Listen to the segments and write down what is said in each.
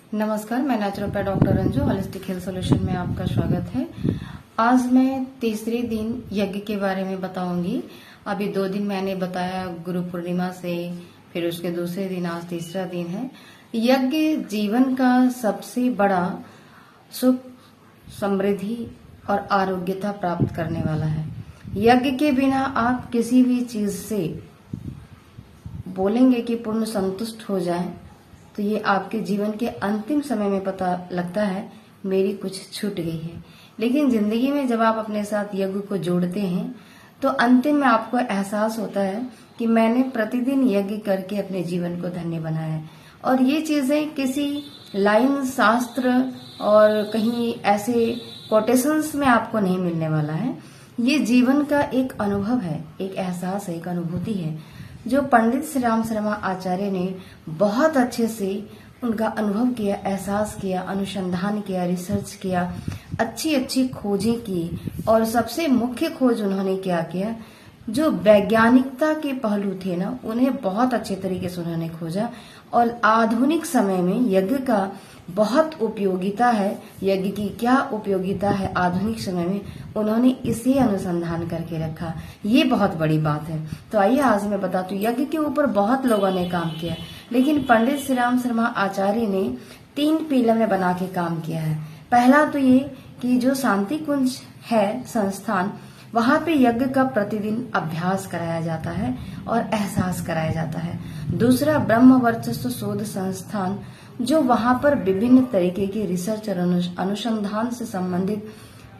नमस्कार, मैं naturopath doctor Anju, holistic health solution में आपका स्वागत है। आज मैं तीसरे दिन यज्ञ के बारे में बताऊंगी। अभी 2 दिन मैंने बताया गुरु पूर्णिमा से, फिर उसके दूसरे दिन आज तीसरा दिन है। यज्ञ जीवन का सबसे बड़ा सुख, समृद्धि और आरोग्यता प्राप्त करने वाला है। यज्ञ के बिना आप किसी भी चीज से बोलेंगे कि पूर्ण संतुष्ट हो जाए तो ये आपके जीवन के अंतिम समय में पता लगता है मेरी कुछ छूट गई है। लेकिन जिंदगी में जब आप अपने साथ यज्ञ को जोड़ते हैं तो अंतिम में आपको एहसास होता है कि मैंने प्रतिदिन यज्ञ करके अपने जीवन को धन्य बनाया है। और ये चीजें किसी लाइन, शास्त्र और कहीं ऐसे कोटेशंस में आपको नहीं मिलने वाला है। ये जीवन का एक अनुभव है, एक एहसास है, एक अनुभूति है जो पंडित श्री राम शर्मा आचार्य ने बहुत अच्छे से उनका अनुभव किया, एहसास किया, अनुसंधान किया, रिसर्च किया, अच्छी अच्छी खोजें की। और सबसे मुख्य खोज उन्होंने क्या किया, जो वैज्ञानिकता के पहलू थे ना, उन्हें बहुत अच्छे तरीके से उन्होंने खोजा। और आधुनिक समय में यज्ञ का बहुत उपयोगिता है, यज्ञ की क्या उपयोगिता है आधुनिक समय में, उन्होंने इसे अनुसंधान करके रखा। ये बहुत बड़ी बात है। तो आइए आज मैं बताती हूँ। यज्ञ के ऊपर बहुत लोगों ने काम किया, लेकिन पंडित श्री राम शर्मा आचार्य ने 3 पिलर में बना के काम किया है। पहला तो ये कि जो शांति कुंज है संस्थान, वहां पे यज्ञ का प्रतिदिन अभ्यास कराया जाता है और एहसास कराया जाता है। दूसरा, ब्रह्म वर्चस्व शोध संस्थान, जो वहां पर विभिन्न तरीके के रिसर्च और अनुसंधान से संबंधित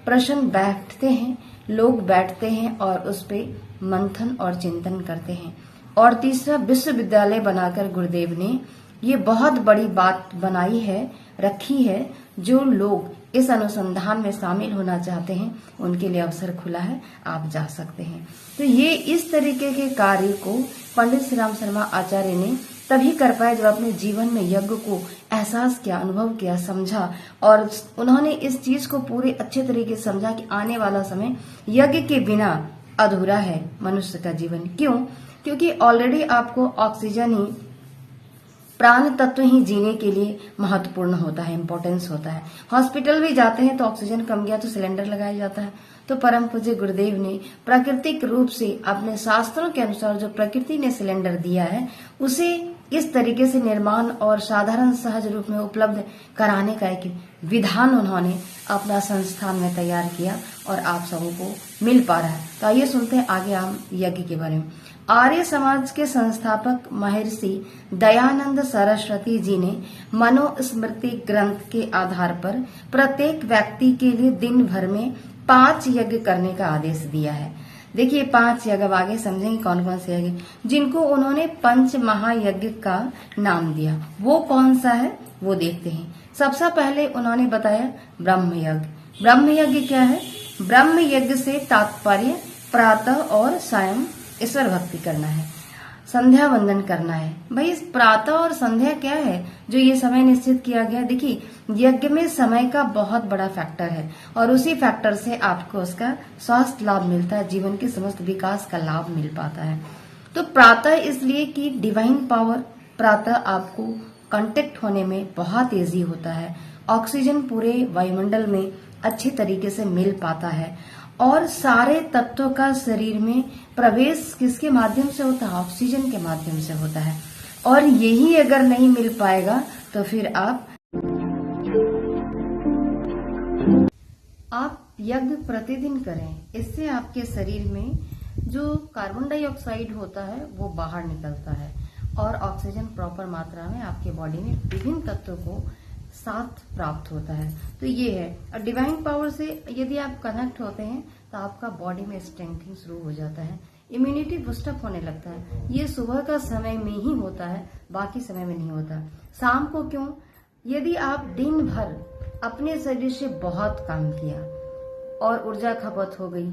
प्रश्न बैठते हैं, लोग बैठते हैं और उस पे मंथन और चिंतन करते हैं। और तीसरा, विश्वविद्यालय बनाकर गुरुदेव ने ये बहुत बड़ी बात बनाई है, रखी है, जो लोग इस अनुसंधान में शामिल होना चाहते हैं उनके लिए अवसर खुला है, आप जा सकते हैं। तो ये इस तरीके के कार्य को पंडित श्री राम शर्मा आचार्य ने तभी कर पाए जब अपने जीवन में यज्ञ को एहसास किया, अनुभव किया, समझा। और उन्होंने इस चीज को पूरे अच्छे तरीके से समझा कि आने वाला समय यज्ञ के बिना अधूरा है मनुष्य का जीवन। क्यों? क्योंकि ऑलरेडी आपको ऑक्सीजन ही, प्राण तत्व ही जीने के लिए महत्वपूर्ण होता है, इम्पोर्टेंस होता है। हॉस्पिटल भी जाते हैं तो ऑक्सीजन कम गया तो सिलेंडर लगाया जाता है। तो परम पूज्य गुरुदेव ने प्राकृतिक रूप से अपने शास्त्रों के अनुसार जो प्रकृति ने सिलेंडर दिया है उसे इस तरीके से निर्माण और साधारण सहज रूप में उपलब्ध कराने का एक विधान उन्होंने अपना संस्थान में तैयार किया और आप सबों को मिल पा रहा है। तो आइए सुनते हैं आगे हम यज्ञ के बारे में। आर्य समाज के संस्थापक महर्षि दयानंद सरस्वती जी ने मनुस्मृति ग्रंथ के आधार पर प्रत्येक व्यक्ति के लिए दिन भर में 5 यज्ञ करने का आदेश दिया है। देखिए 5 यज्ञ, अब आगे समझेंगे कौन कौन से यज्ञ, जिनको उन्होंने 5 महायज्ञ का नाम दिया। वो कौन सा है वो देखते हैं। सबसे पहले उन्होंने बताया ब्रह्म यज्ञ। ब्रह्म यज्ञ क्या है? ब्रह्म यज्ञ से तात्पर्य प्रातः और सायं ईश्वर भक्ति करना है, संध्या वंदन करना है। भाई इस प्रातः और संध्या क्या है जो ये समय निश्चित किया गया? देखिए यज्ञ में समय का बहुत बड़ा फैक्टर है और उसी फैक्टर से आपको उसका स्वास्थ्य लाभ मिलता है, जीवन के समस्त विकास का लाभ मिल पाता है। तो प्रातः इसलिए कि डिवाइन पावर, प्रातः आपको कांटेक्ट होने में बहुत ईजी होता है, ऑक्सीजन पूरे वायुमंडल में अच्छी तरीके से मिल पाता है और सारे तत्वों का शरीर में प्रवेश किसके माध्यम से होता है? ऑक्सीजन के माध्यम से होता है। और यही अगर नहीं मिल पाएगा तो फिर आप यज्ञ प्रतिदिन करें। इससे आपके शरीर में जो कार्बन डाइऑक्साइड होता है वो बाहर निकलता है और ऑक्सीजन प्रॉपर मात्रा में आपके बॉडी में विभिन्न तत्वों को साथ प्राप्त होता है। तो ये है। और डिवाइन पावर से यदि आप कनेक्ट होते हैं तो आपका बॉडी में स्ट्रेंथिंग शुरू हो जाता है, इम्यूनिटी बूस्टअप होने लगता है। ये सुबह का समय में ही होता है, बाकी समय में नहीं होता। शाम को क्यों? यदि आप दिन भर अपने शरीर से बहुत काम किया और ऊर्जा खपत हो गई,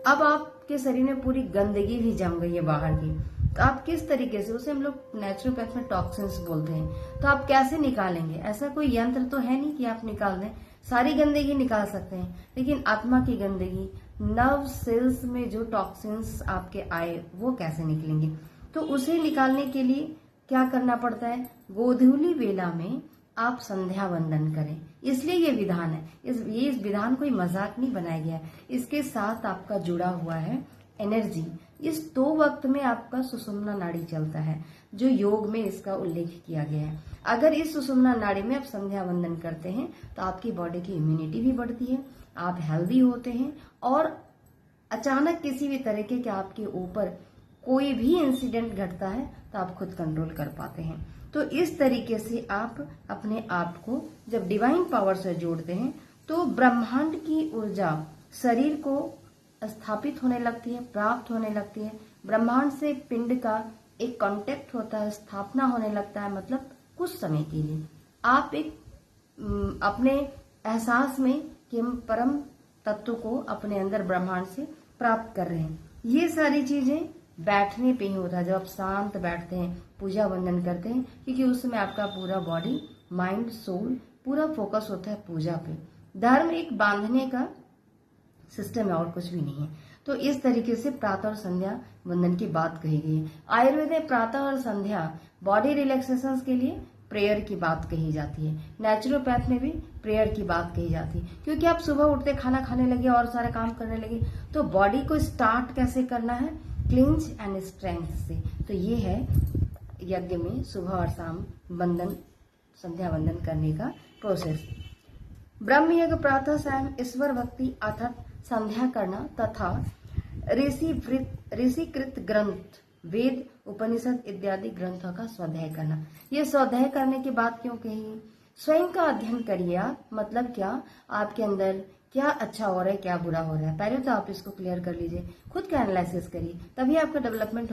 अब आपके शरीर में पूरी गंदगी भी जम गई है बाहर की, तो आप किस तरीके से, उसे हम लोग नेचुरोपैथ में टॉक्सिन्स बोलते हैं, तो आप कैसे निकालेंगे? ऐसा कोई यंत्र तो है नहीं कि आप निकाल दें। सारी गंदगी निकाल सकते हैं, लेकिन आत्मा की गंदगी, नर्व सेल्स में जो टॉक्सिन्स आपके आए वो कैसे निकलेंगे? तो उसे निकालने के लिए क्या करना पड़ता है? गोधूली वेला में आप संध्या वंदन करें। इसलिए ये विधान है, इस विधान कोई मजाक नहीं बनाया गया है। इसके साथ आपका जुड़ा हुआ है एनर्जी। इस 2 वक्त में आपका सुषुम्ना नाड़ी चलता है, जो योग में इसका उल्लेख किया गया है। अगर इस सुषुम्ना नाड़ी में आप संध्या वंदन करते हैं तो आपकी बॉडी की इम्यूनिटी भी बढ़ती है, आप हेल्दी होते हैं, और अचानक किसी भी तरीके के आपके ऊपर कोई भी इंसिडेंट घटता है तो आप खुद कंट्रोल कर पाते हैं। तो इस तरीके से आप अपने आप को जब डिवाइन पावर से जोड़ते हैं तो ब्रह्मांड की ऊर्जा शरीर को स्थापित होने लगती है, प्राप्त होने लगती है। ब्रह्मांड से पिंड का एक कांटेक्ट होता है, स्थापना होने लगता है। मतलब कुछ समय के लिए आप एक अपने एहसास में कि हम परम तत्व को अपने अंदर ब्रह्मांड से प्राप्त कर रहे हैं। ये सारी चीजें बैठने पे ही होता है, जब आप शांत बैठते हैं, पूजा वंदन करते हैं, क्योंकि उस समय आपका पूरा बॉडी, माइंड, सोल पूरा फोकस होता है पूजा पे। धर्म एक बांधने का सिस्टम है और कुछ भी नहीं है। तो इस तरीके से प्रातः और संध्या वंदन की बात कही गई है। आयुर्वेद में प्रातः और संध्या बॉडी रिलैक्सेशन के लिए प्रेयर की बात कही जाती है। नेचुरोपैथ में भी प्रेयर की बात कही जाती है, क्योंकि आप सुबह उठते खाना खाने लगे और सारे काम करने लगे, तो बॉडी को स्टार्ट कैसे करना है, क्लींज एंड स्ट्रेंथ से। तो ये है यज्ञ में सुबह और शाम वंदन, संध्या वंदन करने का प्रोसेस। ब्रह्म यज्ञ प्रातः सायं ईश्वर भक्ति अर्थात संध्या करना तथा ऋषिकृत ग्रंथ, वेद, उपनिषद इत्यादि ग्रंथों का स्वाध्याय करना। ये स्वाध्याय करने की बात क्यों कही? स्वयं का अध्ययन करिए आप। मतलब क्या, आपके अंदर क्या अच्छा हो रहा है, क्या बुरा हो रहा है, पहले तो आप इसको क्लियर कर लीजिए, खुद का एनालिसिस करिए, तभी आपका डेवलपमेंट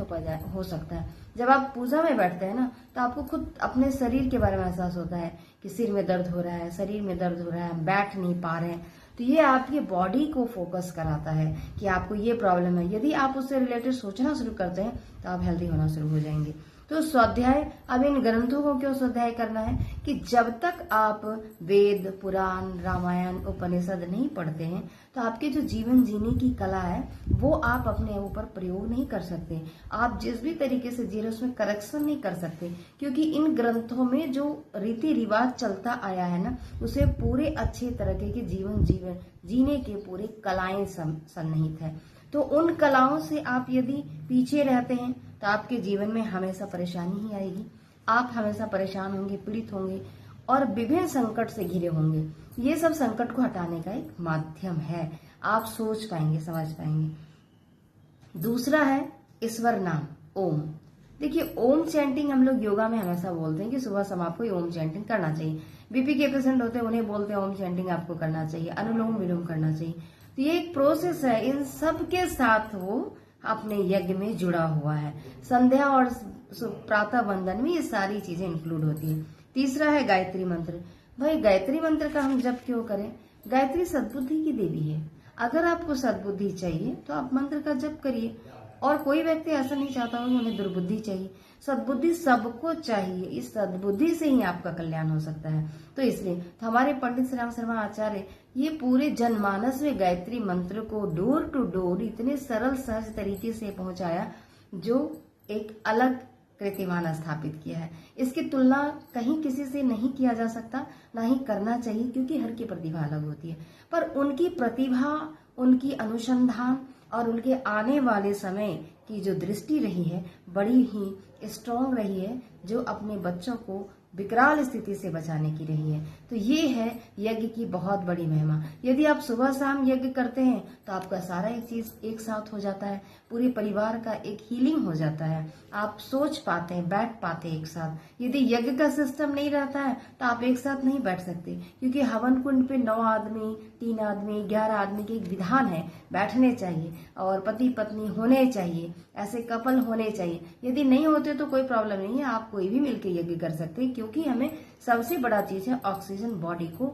हो सकता है। जब आप पूजा में बैठते हैं ना, तो आपको खुद अपने शरीर के बारे में एहसास होता है कि सिर में दर्द हो रहा है, शरीर में दर्द हो रहा है, हम बैठ नहीं पा रहे हैं। तो ये आपकी बॉडी को फोकस कराता है कि आपको ये प्रॉब्लम है। यदि आप उससे रिलेटेड सोचना शुरू करते हैं तो आप हेल्दी होना शुरू हो जाएंगे। तो स्वाध्याय, अब इन ग्रंथों को क्यों स्वाध्याय करना है कि जब तक आप वेद, पुराण, रामायण, उपनिषद नहीं पढ़ते हैं तो आपके जो जीवन जीने की कला है वो आप अपने ऊपर प्रयोग नहीं कर सकते। आप जिस भी तरीके से जी रहे उसमें करेक्शन नहीं कर सकते, क्योंकि इन ग्रंथों में जो रीति रिवाज चलता आया है ना, उसे पूरे अच्छे तरीके के जीवन जीने के पूरे कलाएं सन्निहित है। तो उन कलाओं से आप यदि पीछे रहते हैं तो आपके जीवन में हमेशा परेशानी ही आएगी। आप हमेशा परेशान होंगे, पीड़ित होंगे और विभिन्न संकट से घिरे होंगे। ये सब संकट को हटाने का एक माध्यम है, आप सोच पाएंगे, समझ पाएंगे। दूसरा है ईश्वर नाम, ओम। देखिए, ओम चैंटिंग हम लोग योगा में हमेशा बोलते हैं कि सुबह शाम आपको ओम चैंटिंग करना चाहिए। बीपी के पेशेंट होते हैं, उन्हें बोलते हैं ओम चैंटिंग आपको करना चाहिए, अनुलोम विलोम करना चाहिए। तो ये एक प्रोसेस है, इन सब के साथ वो अपने यज्ञ में जुड़ा हुआ है। संध्या और प्रातः वंदन में ये सारी चीजें इंक्लूड होती है। तीसरा है गायत्री मंत्र। भाई, गायत्री मंत्र का हम जप क्यों करें? गायत्री सद्बुद्धि की देवी है। अगर आपको सद्बुद्धि चाहिए तो आप मंत्र का जप करिए। और कोई व्यक्ति ऐसा नहीं चाहता हो कि उन्हें दुर्बुद्धि चाहिए। सद्बुद्धि सबको चाहिए, इस सद्बुद्धि से ही आपका कल्याण हो सकता है। तो इसलिए तो हमारे पंडित श्री राम शर्मा आचार्य ये पूरे जनमानस में गायत्री मंत्र को डोर टू डोर इतने सरल सहज तरीके से पहुंचाया, जो एक अलग कीर्तिमान स्थापित किया है। इसकी तुलना कहीं किसी से नहीं किया जा सकता, ना ही करना चाहिए, क्योंकि हर की प्रतिभा अलग होती है। पर उनकी प्रतिभा, उनकी अनुसंधान और उनके आने वाले समय की जो दृष्टि रही है बड़ी ही स्ट्रांग रही है, जो अपने बच्चों को विकराल स्थिति से बचाने की रही है। तो ये है यज्ञ की बहुत बड़ी महिमा। यदि आप सुबह शाम यज्ञ करते हैं तो आपका सारा एक चीज एक साथ हो जाता है, पूरे परिवार का एक हीलिंग हो जाता है, आप सोच पाते हैं, बैठ पाते हैं एक साथ। यदि यज्ञ का सिस्टम नहीं रहता है तो आप एक साथ नहीं बैठ सकते, क्योंकि हवन कुंड पे 9 आदमी, 3 आदमी, 11 आदमी के एक विधान है, बैठने चाहिए और पति पत्नी होने चाहिए, ऐसे कपल होने चाहिए। यदि नहीं होते तो कोई प्रॉब्लम नहीं है, आप कोई भी मिलकर यज्ञ कर सकते हैं, क्योंकि हमें सबसे बड़ा चीज है ऑक्सीजन बॉडी को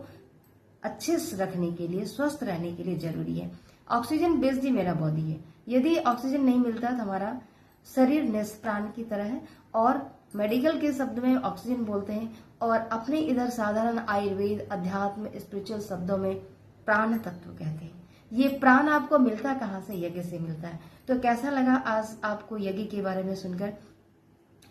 अच्छे से रखने के लिए, स्वस्थ रहने के लिए जरूरी है। ऑक्सीजन बेस्ड ही मेरा बॉडी है। यदि ऑक्सीजन नहीं मिलता तो हमारा शरीर निष्प्राण की तरह है। और मेडिकल के शब्द में ऑक्सीजन बोलते हैं, और अपने इधर साधारण आयुर्वेद, अध्यात्म, स्पिरिचुअल शब्दों में प्राण तत्व कहते हैं। ये प्राण आपको मिलता कहाँ से? यज्ञ से मिलता है। तो कैसा लगा आज आपको यज्ञ के बारे में सुनकर?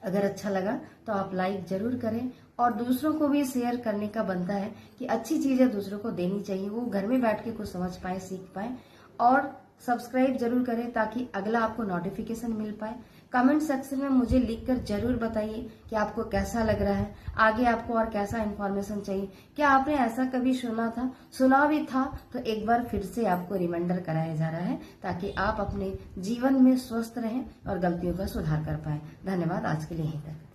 अगर अच्छा लगा तो आप लाइक जरूर करें और दूसरों को भी शेयर करने का बनता है कि अच्छी चीजें दूसरों को देनी चाहिए, वो घर में बैठ के कुछ समझ पाए, सीख पाए। और सब्सक्राइब जरूर करें ताकि अगला आपको नोटिफिकेशन मिल पाए। कमेंट सेक्शन में मुझे लिखकर जरूर बताइए कि आपको कैसा लग रहा है, आगे आपको और कैसा इन्फॉर्मेशन चाहिए। क्या आपने ऐसा कभी सुना भी था तो एक बार फिर से आपको रिमाइंडर कराया जा रहा है ताकि आप अपने जीवन में स्वस्थ रहें और गलतियों का सुधार कर पाए। धन्यवाद, आज के लिए यहीं तक।